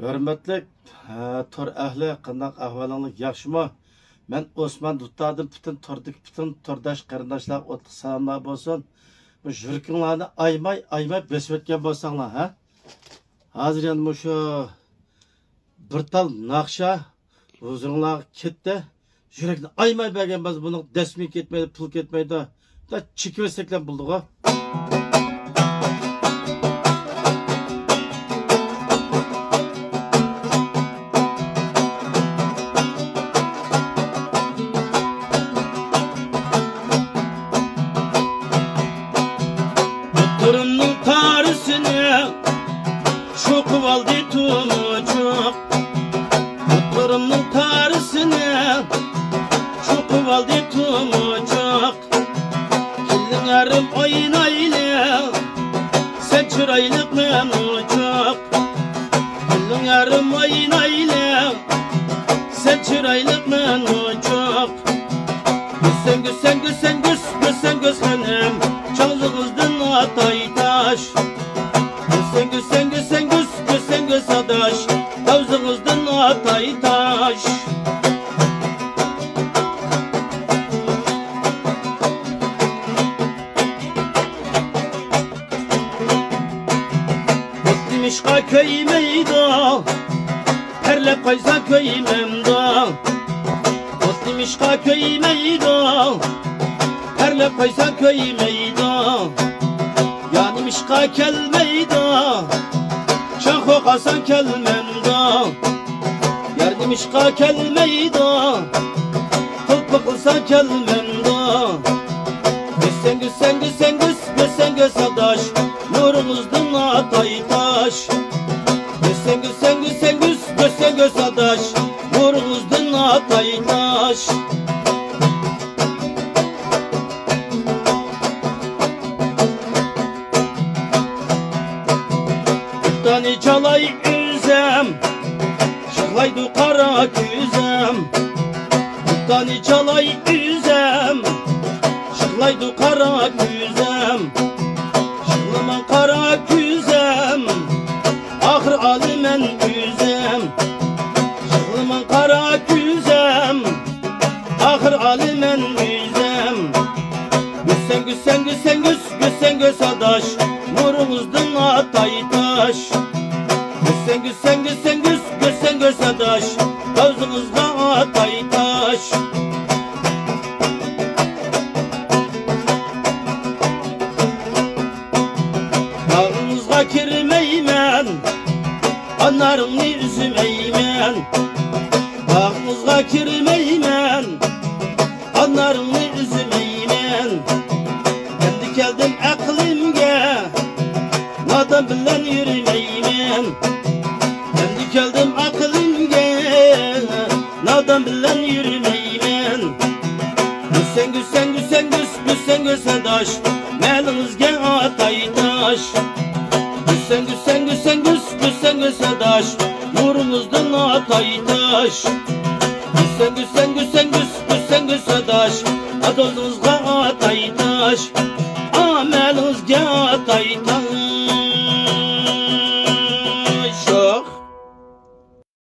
Hürmetlik tor ahli qandaq ahvalinglar yaxshimi? Men Osman Duttadim bütün tordash qarindoshlar o'tli salomlar bo'lsin. Bu yurkinglarni aymay besib o'tgan bo'lsanglar, ha? Hozir endi shu bir tal naqsha o'zinglar ketdi. Yurakni aymay bergan biz buni dasmi ketmaydi, pul ketmaydi. Da chekib o'saklar bo'ldi-ku. Torunun tarısını şokup aldı tumucuk. Torunun tarısını şokup aldı tumucuk. Kildin yarım oynaylı sen çıraylık memucuk. Kildin yarım oynaylı sen çıraylık memucuk. Güsen hanım çalığızdan atay taş. Güsen adaş tavzınızdan atay taş. Mutlimişka köymeyda perlep kaysa köymemda. Mutlimişka köymeyda perlep kaysa köymeyda. Yani mişka kelmeyda şaho kasan kelmemda. Yani mişka kelmeyda kılpı kılsa kelmemda. Güsen adaş nurunuzdan atay taş. Güsen adaş nurunuzdan atay taş. Tani çalay üzem şıklaydı kara güzem. Tani çalay üzem şıklaydı kara güzem. Şıklaman kara güzem ahır alimen güzem. Şıklaman kara güzem ahır alimen güzem. Güsen adaş nurunuzdan atay taş. Güsen adaş kavzınızda atay taş. Bağınızga kirmeymen anarını üzümeymen. Bağınızga kirmeymen anarını üzümeymen. Kendi geldim aklimge nadan bilen yürümeymen. Kendi geldim aklimge nadan bilen yürümeymen. Güsen adaş melinizge atay taş. Güsen adaş nurunuzdan atay taş. Güsen adaş adınızga atay taş. Amelinizge atay taş.